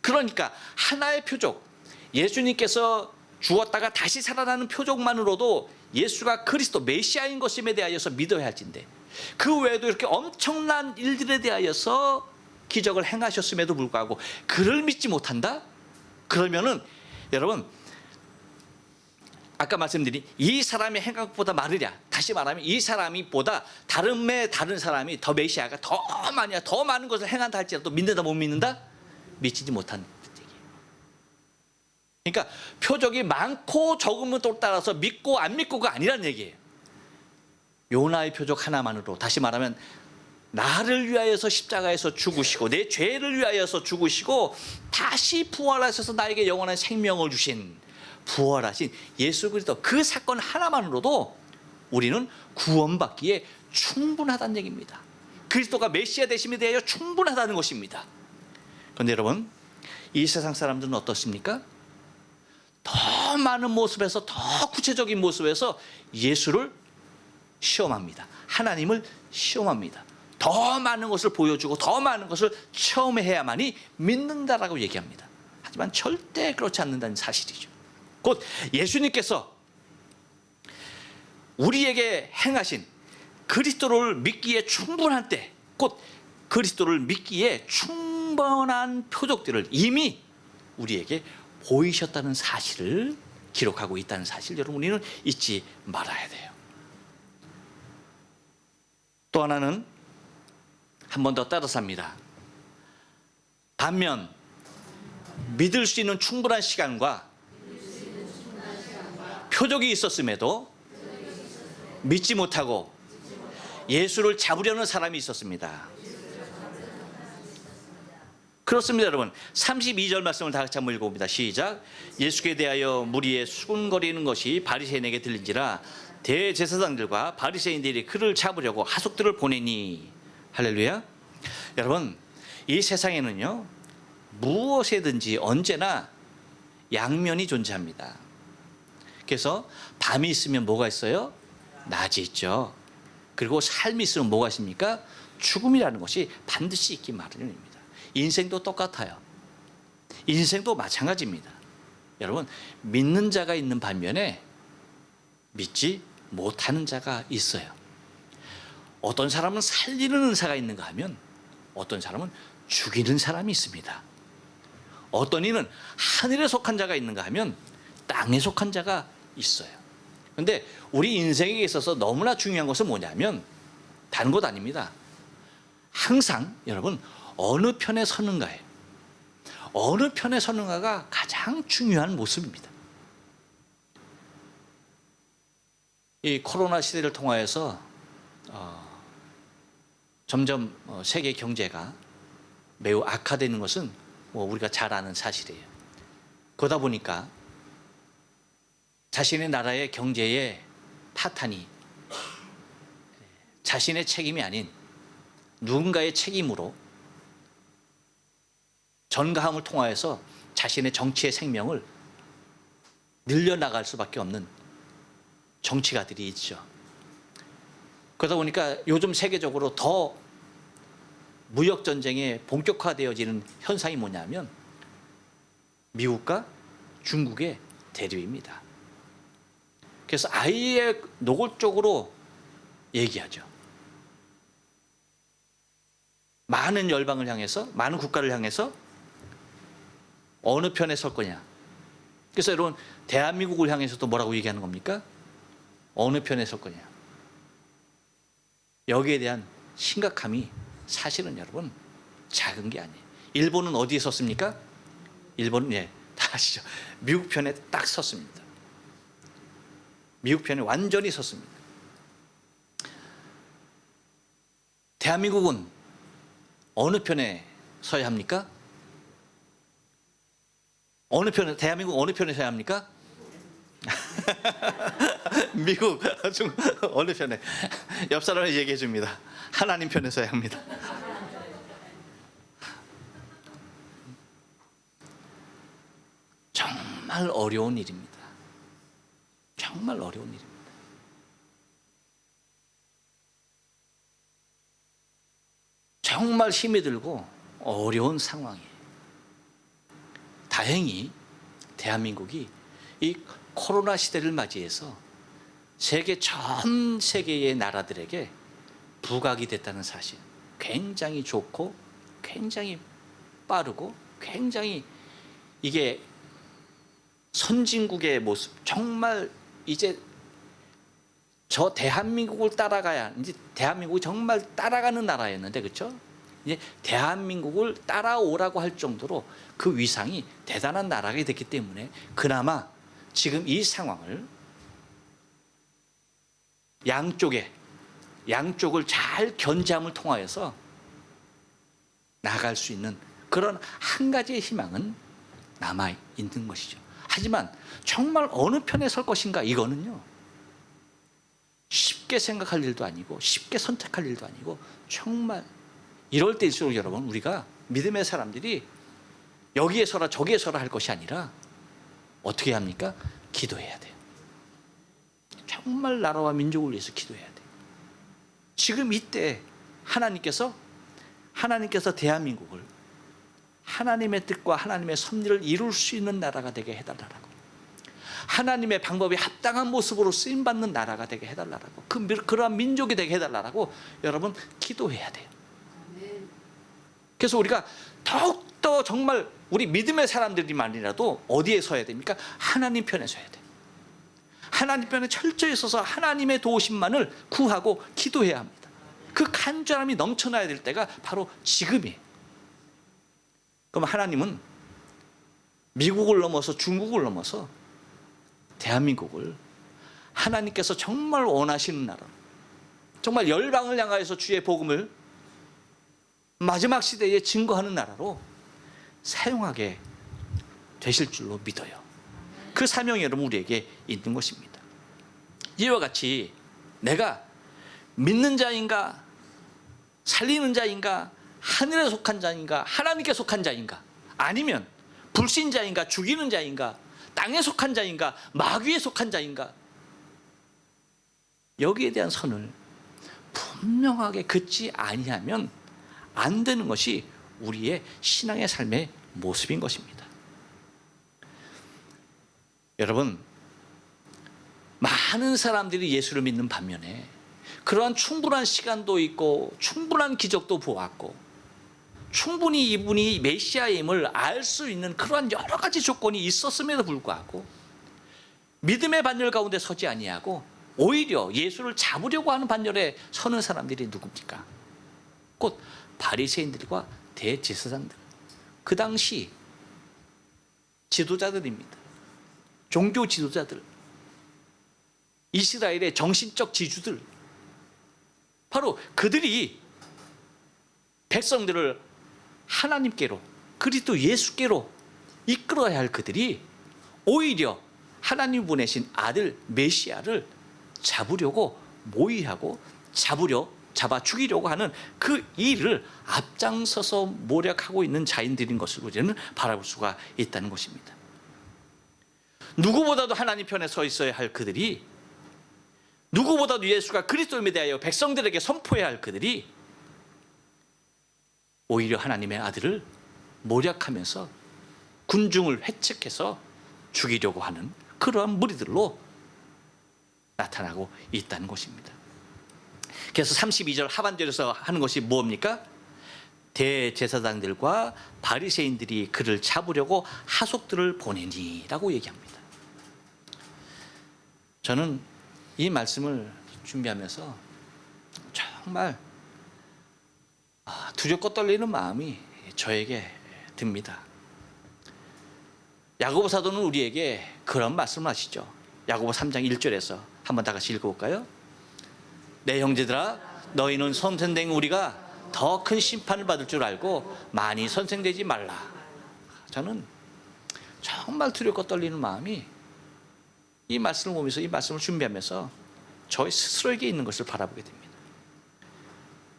그러니까 하나의 표적, 예수님께서 죽었다가 다시 살아나는 표적만으로도 예수가 그리스도 메시아인 것임에 대하여서 믿어야 할진데, 그 외에도 이렇게 엄청난 일들에 대하여서 기적을 행하셨음에도 불구하고 그를 믿지 못한다? 그러면은 여러분, 아까 말씀드린 이 사람이 행한 것보다 많으랴, 다시 말하면 이 사람이 보다 다른 사람이 더 메시아가 더 많은 것을 행한다 할지라도 믿는다 못 믿는다? 믿지 못한 얘기예요. 그러니까 표적이 많고 적음을 또 따라서 믿고 안 믿고가 아니란 얘기예요. 요나의 표적 하나만으로, 다시 말하면 나를 위하여서 십자가에서 죽으시고 내 죄를 위하여서 죽으시고 다시 부활하셔서 나에게 영원한 생명을 주신, 부활하신 예수 그리스도, 그 사건 하나만으로도 우리는 구원받기에 충분하다는 얘기입니다. 그리스도가 메시아 되심에 대하여 충분하다는 것입니다. 그런데 여러분, 이 세상 사람들은 어떻습니까? 더 많은 모습에서, 더 구체적인 모습에서 예수를 시험합니다. 하나님을 시험합니다. 더 많은 것을 보여주고 더 많은 것을 체험해야만이 믿는다라고 얘기합니다. 하지만 절대 그렇지 않는다는 사실이죠. 곧 예수님께서 우리에게 행하신 그리스도를 믿기에 충분한 때, 곧 그리스도를 믿기에 충분한 표적들을 이미 우리에게 보이셨다는 사실을 기록하고 있다는 사실, 여러분 우리는 잊지 말아야 돼요. 또 하나는 한 번 더 따라서 합니다. 반면 믿을 수 있는 충분한 시간과 표적이 있었음에도 믿지 못하고 예수를 잡으려는 사람이 있었습니다. 그렇습니다, 여러분. 32절 말씀을 다 같이 한번 읽어봅니다. 시작. 예수께 대하여 무리에 수군거리는 것이 바리새인에게 들린지라 대제사장들과 바리새인들이 그를 잡으려고 하속들을 보내니. 할렐루야. 여러분, 이 세상에는요 무엇에든지 언제나 양면이 존재합니다. 그래서 밤이 있으면 뭐가 있어요? 낮이 있죠. 그리고 삶이 있으면 뭐가 있습니까? 죽음이라는 것이 반드시 있기 마련입니다. 인생도 똑같아요. 인생도 마찬가지입니다. 여러분, 믿는 자가 있는 반면에 믿지 못하는 자가 있어요. 어떤 사람은 살리는 은사가 있는가 하면 어떤 사람은 죽이는 사람이 있습니다. 어떤 이는 하늘에 속한 자가 있는가 하면 땅에 속한 자가 있어요. 그런데 우리 인생에 있어서 너무나 중요한 것은 뭐냐면 다른 것 아닙니다. 항상 여러분 어느 편에 서는가예요. 어느 편에 서는가가 가장 중요한 모습입니다. 이 코로나 시대를 통하여서 점점 세계 경제가 매우 악화되는 것은 우리가 잘 아는 사실이에요. 그러다 보니까 자신의 나라의 경제의 파탄이 자신의 책임이 아닌 누군가의 책임으로 전가함을 통하여서 자신의 정치의 생명을 늘려나갈 수밖에 없는 정치가들이 있죠. 그러다 보니까 요즘 세계적으로 더 무역전쟁에 본격화되어지는 현상이 뭐냐면 미국과 중국의 대립입니다. 그래서 아예 노골적으로 얘기하죠. 많은 열방을 향해서, 많은 국가를 향해서 어느 편에 설 거냐. 그래서 여러분, 대한민국을 향해서도 뭐라고 얘기하는 겁니까? 어느 편에 설 거냐. 여기에 대한 심각함이 사실은 여러분 작은 게 아니에요. 일본은 어디에 섰습니까? 일본은 다 아시죠? 미국 편에 딱 섰습니다. 미국 편에 완전히 섰습니다. 대한민국은 어느 편에 서야 합니까? 대한민국 어느 편에 서야 합니까? 미국, 어느 편에? 옆 사람이 얘기해 줍니다. 하나님 편에 서야 합니다. 정말 어려운 일입니다. 정말 어려운 일입니다. 정말 힘이 들고 어려운 상황이에요. 다행히 대한민국이 이 코로나 시대를 맞이해서 전 세계의 나라들에게 부각이 됐다는 사실, 굉장히 좋고 굉장히 빠르고 굉장히 이게 선진국의 모습, 정말 이제 저 대한민국을 따라가야, 이제 대한민국이 정말 따라가는 나라였는데, 그렇죠? 이제 대한민국을 따라오라고 할 정도로 그 위상이 대단한 나라가 됐기 때문에 그나마 지금 이 상황을 양쪽을 잘 견제함을 통하여서 나갈 수 있는 그런 한 가지의 희망은 남아 있는 것이죠. 하지만 정말 어느 편에 설 것인가, 이거는요 쉽게 생각할 일도 아니고 쉽게 선택할 일도 아니고, 정말 이럴 때일수록 여러분, 우리가 믿음의 사람들이 여기에 서라 저기에 서라 할 것이 아니라 어떻게 합니까? 기도해야 돼요. 정말 나라와 민족을 위해서 기도해야 돼요. 지금 이때 하나님께서 대한민국을 하나님의 뜻과 하나님의 섭리를 이룰 수 있는 나라가 되게 해달라고, 하나님의 방법에 합당한 모습으로 쓰임받는 나라가 되게 해달라고, 그러한 민족이 되게 해달라고 여러분 기도해야 돼요. 그래서 우리가 더욱더 정말 우리 믿음의 사람들이만이라도 어디에 서야 됩니까? 하나님 편에 서야 돼요. 하나님 편에 철저히 서서 하나님의 도우심만을 구하고 기도해야 합니다. 그 간절함이 넘쳐나야 될 때가 바로 지금이에요. 그럼 하나님은 미국을 넘어서 중국을 넘어서 대한민국을 하나님께서 정말 원하시는 나라, 정말 열방을 향하여서 주의 복음을 마지막 시대에 증거하는 나라로 사용하게 되실 줄로 믿어요. 그 사명이 여러분 우리에게 있는 것입니다. 이와 같이 내가 믿는 자인가, 살리는 자인가, 하늘에 속한 자인가, 하나님께 속한 자인가, 아니면 불신자인가, 죽이는 자인가, 땅에 속한 자인가, 마귀에 속한 자인가, 여기에 대한 선을 분명하게 긋지 아니하면 안 되는 것이 우리의 신앙의 삶의 모습인 것입니다. 여러분, 많은 사람들이 예수를 믿는 반면에 그러한 충분한 시간도 있고 충분한 기적도 보았고 충분히 이분이 메시아임을 알 수 있는 그러한 여러 가지 조건이 있었음에도 불구하고 믿음의 반열 가운데 서지 아니하고 오히려 예수를 잡으려고 하는 반열에 서는 사람들이 누굽니까? 곧 바리새인들과 대제사장들, 그 당시 지도자들입니다. 종교 지도자들, 이스라엘의 정신적 지주들, 바로 그들이 백성들을 하나님께로, 그리스도 예수께로 이끌어야 할 그들이 오히려 하나님 보내신 아들 메시아를 잡으려고 모의하고 잡아 죽이려고 하는 그 일을 앞장서서 모략하고 있는 자인들인 것을 우리는 바라볼 수가 있다는 것입니다. 누구보다도 하나님 편에 서 있어야 할 그들이, 누구보다도 예수가 그리스도임에 대하여 백성들에게 선포해야 할 그들이 오히려 하나님의 아들을 모략하면서 군중을 회책해서 죽이려고 하는 그러한 무리들로 나타나고 있다는 것입니다. 그래서 32절 하반절에서 하는 것이 뭡니까? 대제사장들과 바리새인들이 그를 잡으려고 하속들을 보내니라고 얘기합니다. 저는 이 말씀을 준비하면서 정말 두렵고 떨리는 마음이 저에게 듭니다. 야고보 사도는 우리에게 그런 말씀을 하시죠. 야고보 3장 1절에서 한번 다 같이 읽어볼까요? 내 형제들아, 너희는 선생된 우리가 더 큰 심판을 받을 줄 알고 많이 선생되지 말라. 저는 정말 두렵고 떨리는 마음이 이 말씀을 보면서, 이 말씀을 준비하면서 저희 스스로에게 있는 것을 바라보게 됩니다.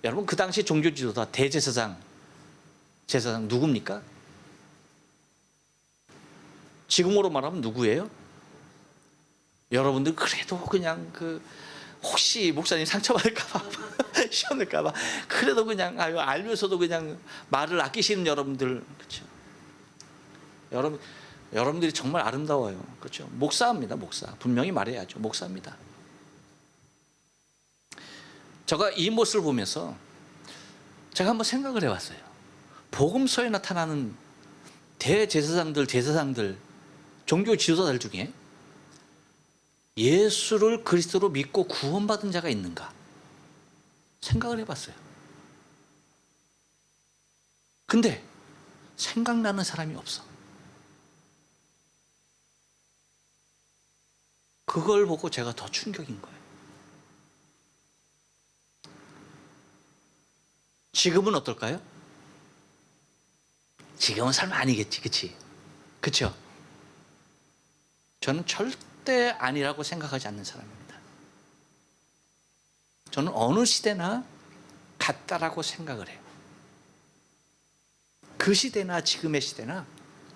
여러분, 그 당시 종교 지도자 대제사장, 제사장 누굽니까? 지금으로 말하면 누구예요? 여러분들 그래도 그냥 혹시 목사님 상처받을까봐 시험될까봐 그래도 그냥 알면서도 그냥 말을 아끼시는 여러분들, 그렇죠? 여러분들이 정말 아름다워요, 그렇죠? 목사입니다, 목사. 분명히 말해야죠, 목사입니다. 제가 이 모습을 보면서 제가 한번 생각을 해봤어요. 복음서에 나타나는 대제사장들, 제사장들, 종교 지도자들 중에 예수를 그리스도로 믿고 구원받은 자가 있는가 생각을 해봤어요. 근데 생각나는 사람이 없어. 그걸 보고 제가 더 충격인 거예요. 지금은 어떨까요? 지금은 설마 아니겠지, 그치? 그쵸? 저는 절대 아니라고 생각하지 않는 사람입니다. 저는 어느 시대나 같다라고 생각을 해요. 그 시대나 지금의 시대나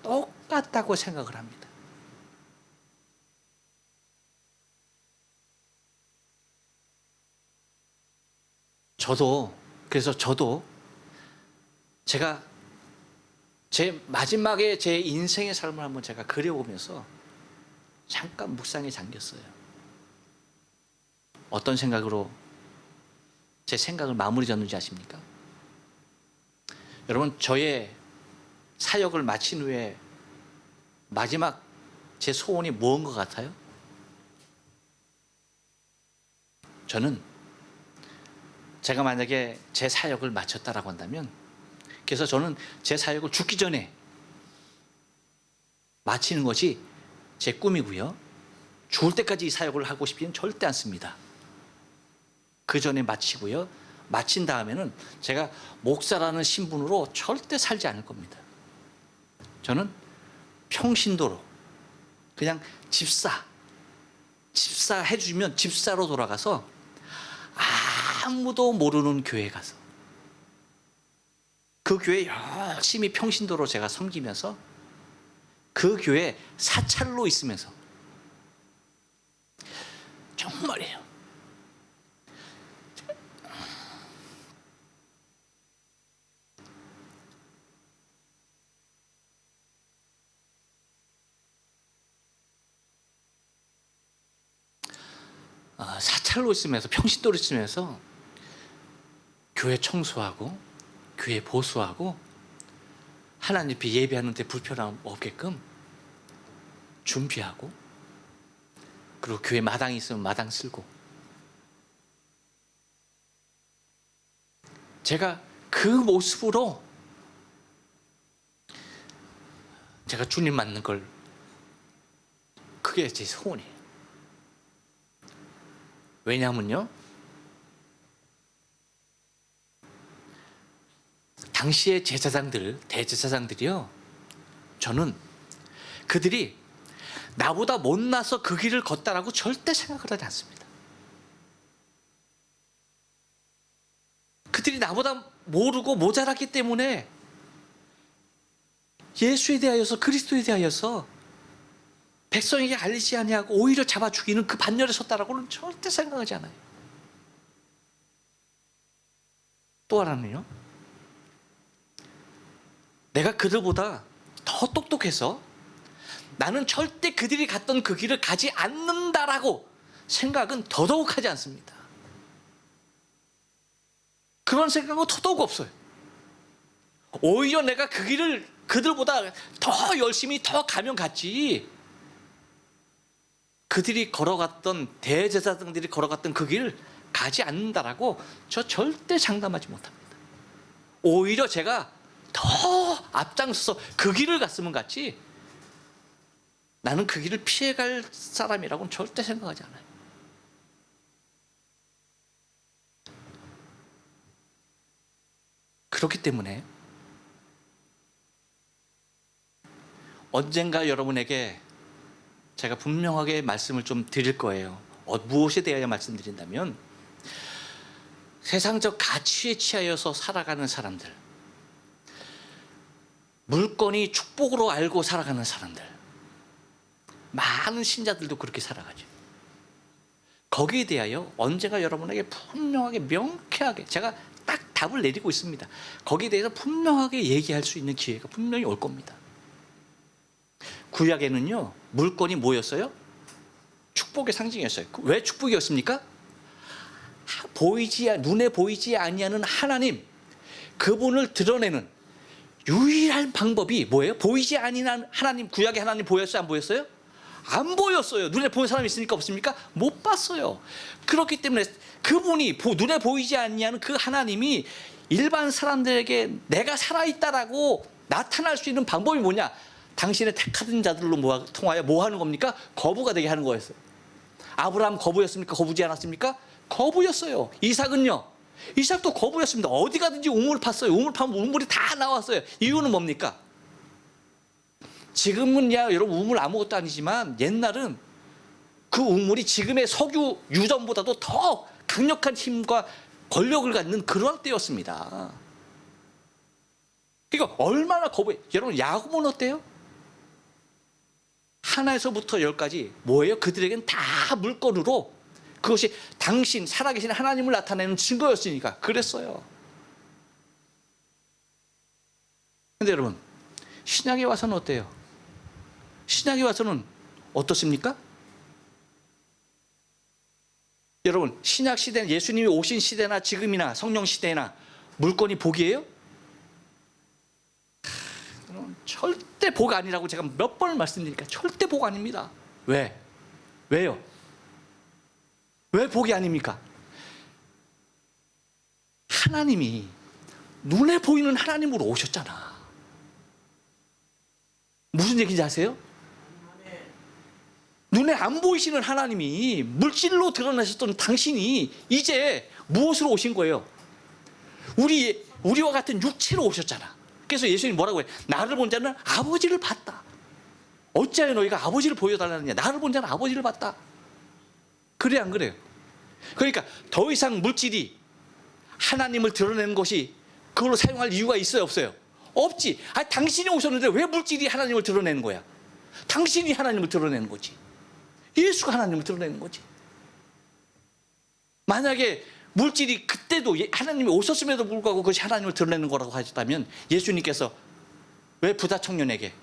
똑같다고 생각을 합니다. 저도 제가 제 마지막에 제 인생의 삶을 한번 제가 그려보면서 잠깐 묵상에 잠겼어요. 어떤 생각으로 제 생각을 마무리 졌는지 아십니까? 여러분, 저의 사역을 마친 후에 마지막 제 소원이 무엇인 것 같아요? 저는 제가 만약에 제 사역을 마쳤다라고 한다면, 그래서 저는 제 사역을 죽기 전에 마치는 것이 제 꿈이고요. 죽을 때까지 이 사역을 하고 싶지는 절대 않습니다. 그 전에 마치고요. 마친 다음에는 제가 목사라는 신분으로 절대 살지 않을 겁니다. 저는 평신도로 그냥 집사 해주면 집사로 돌아가서 아무도 모르는 교회에 가서 그 교회 열심히 평신도로 제가 섬기면서 그 교회 사찰로 있으면서, 정말이에요. 사찰로 있으면서, 평신도로 있으면서 교회 청소하고 교회 보수하고 하나님 앞에 예배하는데 불편함 없게끔 준비하고, 그리고 교회 마당이 있으면 마당 쓸고, 제가 그 모습으로 제가 주님 맞는 걸, 그게 제 소원이에요. 왜냐하면요, 당시의 제사장들, 대제사장들이요, 저는 그들이 나보다 못나서 그 길을 걷다라고 절대 생각을 하지 않습니다. 그들이 나보다 모르고 모자랐기 때문에 예수에 대하여서, 그리스도에 대하여서 백성에게 알리지 아니하고 오히려 잡아 죽이는 그 반열에 섰다라고는 절대 생각하지 않아요. 또 하나는요, 내가 그들보다 더 똑똑해서 나는 절대 그들이 갔던 그 길을 가지 않는다라고 생각은 더더욱 하지 않습니다. 그런 생각은 더더욱 없어요. 오히려 내가 그 길을 그들보다 더 열심히 더 가면 갔지. 그들이 걸어갔던, 대제사장들이 걸어갔던 그 길을 가지 않는다라고 저 절대 장담하지 못합니다. 오히려 제가 더 앞장서서 그 길을 갔으면 갔지, 나는 그 길을 피해갈 사람이라고는 절대 생각하지 않아요. 그렇기 때문에 언젠가 여러분에게 제가 분명하게 말씀을 좀 드릴 거예요. 무엇에 대하여 말씀드린다면, 세상적 가치에 취하여서 살아가는 사람들, 물건이 축복으로 알고 살아가는 사람들, 많은 신자들도 그렇게 살아가죠. 거기에 대하여 언젠가 여러분에게 분명하게 명쾌하게 제가 딱 답을 내리고 있습니다. 거기에 대해서 분명하게 얘기할 수 있는 기회가 분명히 올 겁니다. 구약에는요, 물건이 뭐였어요? 축복의 상징이었어요. 왜 축복이었습니까? 눈에 보이지 아니하는 하나님, 그분을 드러내는 유일한 방법이 뭐예요? 보이지 아니하는 하나님. 구약의 하나님 보였어요? 안 보였어요? 안 보였어요. 눈에 보는 사람이 있습니까? 없습니까? 못 봤어요. 그렇기 때문에 그분이 눈에 보이지 아니하는 그 하나님이 일반 사람들에게 내가 살아있다라고 나타날 수 있는 방법이 뭐냐? 당신의 택하던 자들로 통하여 뭐 하는 겁니까? 거부가 되게 하는 거였어요. 아브라함 거부였습니까? 거부지 않았습니까? 거부였어요. 이삭은요, 이삭도 거부였습니다. 어디 가든지 우물을 팠어요. 우물 파면 우물이 다 나왔어요. 이유는 뭡니까? 지금은 여러분 우물 아무것도 아니지만, 옛날은 그 우물이 지금의 석유 유전보다도 더 강력한 힘과 권력을 갖는 그런 때였습니다. 그러니까 얼마나 거부해. 여러분 야곱은 어때요? 하나에서부터 열까지 뭐예요? 그들에겐 다 물건으로, 그것이 당신 살아계신 하나님을 나타내는 증거였으니까 그랬어요. 근데 여러분, 신약에 와서는 어때요? 신약에 와서는 어떻습니까? 여러분, 신약 시대는, 예수님이 오신 시대나 지금이나 성령 시대나 물건이 복이에요? 절대 복 아니라고 제가 몇 번을 말씀드리니까 절대 복 아닙니다. 왜? 왜요? 왜 복이 아닙니까? 하나님이 눈에 보이는 하나님으로 오셨잖아. 무슨 얘기인지 아세요? 눈에 안 보이시는 하나님이 물질로 드러나셨던 당신이 이제 무엇으로 오신 거예요? 우리와 같은 육체로 오셨잖아. 그래서 예수님이 뭐라고 해요? 나를 본 자는 아버지를 봤다. 어찌하여 너희가 아버지를 보여달라느냐? 나를 본 자는 아버지를 봤다. 그래 안 그래요? 그러니까 더 이상 물질이 하나님을 드러내는 것이 그걸로 사용할 이유가 있어요, 없어요? 없지. 당신이 오셨는데 왜 물질이 하나님을 드러내는 거야? 당신이 하나님을 드러내는 거지. 예수가 하나님을 드러내는 거지. 만약에 물질이 그때도 하나님이 오셨음에도 불구하고 그것이 하나님을 드러내는 거라고 하셨다면, 예수님께서 왜 부자 청년에게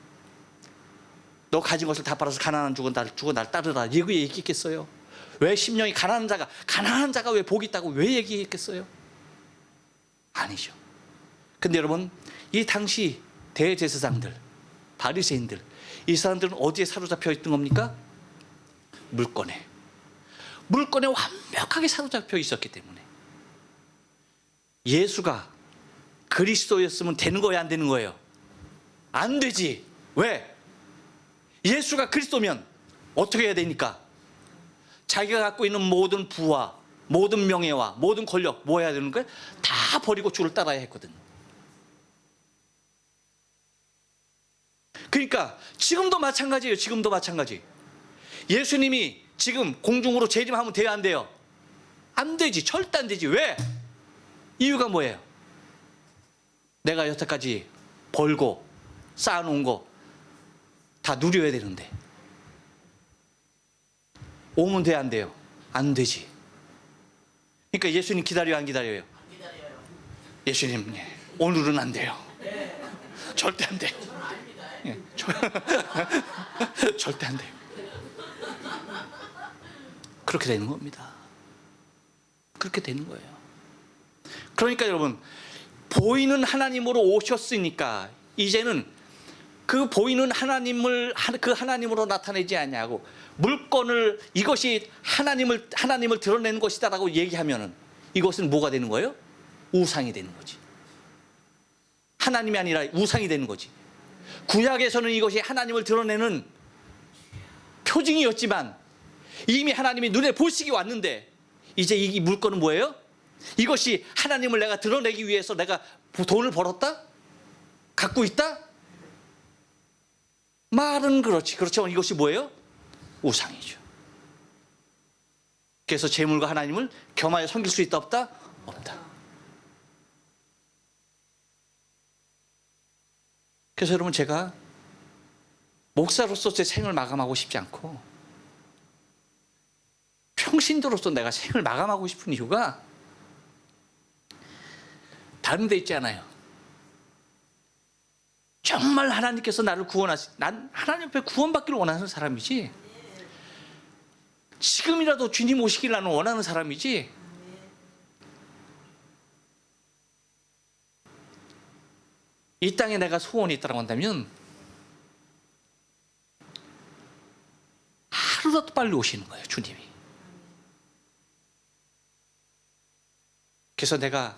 너 가진 것을 다 팔아서 가난한 주고 날 따르라 이거 얘기했겠어요? 왜 심령이 가난한 자가 왜 복이 있다고 왜 얘기했겠어요? 아니죠. 근데 여러분, 이 당시 대제사장들, 바리새인들, 이 사람들은 어디에 사로잡혀 있던 겁니까? 물건에 완벽하게 사로잡혀 있었기 때문에, 예수가 그리스도였으면 되는 거예요, 안 되는 거예요? 안 되지. 왜? 예수가 그리스도면 어떻게 해야 되니까? 자기가 갖고 있는 모든 부와 모든 명예와 모든 권력 뭐 해야 되는 거예요? 다 버리고 주를 따라야 했거든. 그러니까 지금도 마찬가지예요. 지금도 마찬가지. 예수님이 지금 공중으로 재림하면 돼요, 안 돼요? 안 되지. 절대 안 되지. 왜? 이유가 뭐예요? 내가 여태까지 벌고 쌓아놓은 거 다 누려야 되는데 오면 돼, 안 돼요? 안 되지. 그러니까 예수님 기다려요, 안 기다려요? 안 기다려요. 예수님, 오늘은 안 돼요. 네. 절대 안 돼요. 예. 절대 안 돼요. 그렇게 되는 겁니다. 그렇게 되는 거예요. 그러니까 여러분, 보이는 하나님으로 오셨으니까 이제는 그 보이는 하나님을 그 하나님으로 나타내지 않냐고, 물건을 이것이 하나님을 드러내는 것이다라고 얘기하면은 이것은 뭐가 되는 거예요? 우상이 되는 거지. 하나님이 아니라 우상이 되는 거지. 구약에서는 이것이 하나님을 드러내는 표징이었지만 이미 하나님이 눈에 보시기 왔는데 이제 이 물건은 뭐예요? 이것이 하나님을 내가 드러내기 위해서 내가 돈을 벌었다? 갖고 있다? 말은 그렇지. 그렇지만 이것이 뭐예요? 우상이죠. 그래서 재물과 하나님을 겸하여 섬길 수 있다 없다? 없다. 그래서 여러분, 제가 목사로서 제 생을 마감하고 싶지 않고 평신도로서 내가 생을 마감하고 싶은 이유가 다른 데 있지 않아요. 정말 하나님께서 나를 난 하나님 앞에 구원받기를 원하는 사람이지, 지금이라도 주님 오시기를 나는 원하는 사람이지, 이 땅에 내가 소원이 있다고 한다면 하루라도 빨리 오시는 거예요, 주님이. 그래서 내가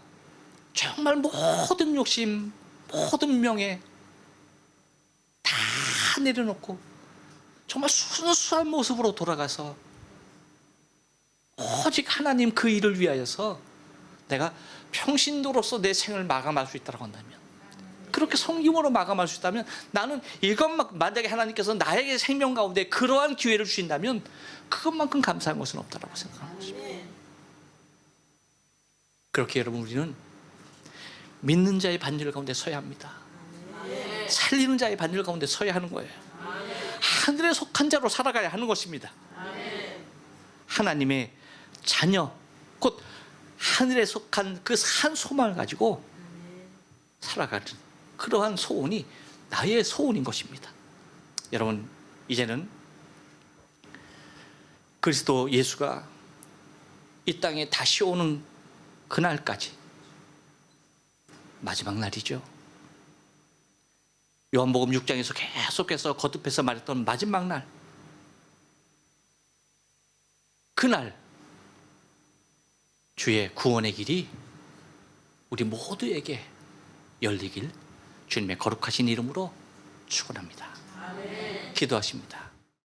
정말 모든 욕심, 모든 명예 다 내려놓고 정말 순수한 모습으로 돌아가서 오직 하나님 그 일을 위하여서 내가 평신도로서 내 생을 마감할 수 있다고 한다면, 그렇게 섬김으로 마감할 수 있다면, 나는 이것만, 만약에 하나님께서 나에게 생명 가운데 그러한 기회를 주신다면 그것만큼 감사한 것은 없다라고 생각하는 것입니다. 그렇게 여러분, 우리는 믿는 자의 반열 가운데 서야 합니다. 살리는 자의 반열 가운데 서야 하는 거예요. 하늘에 속한 자로 살아가야 하는 것입니다. 하나님의 자녀, 곧 하늘에 속한 그 산 소망을 가지고 살아가는 그러한 소원이 나의 소원인 것입니다. 여러분, 이제는 그리스도 예수가 이 땅에 다시 오는 그날까지 마지막 날이죠. 요한복음 6장에서 계속해서 거듭해서 말했던 마지막 날, 그날 주의 구원의 길이 우리 모두에게 열리길 주님의 거룩하신 이름으로 축원합니다. 기도하십니다.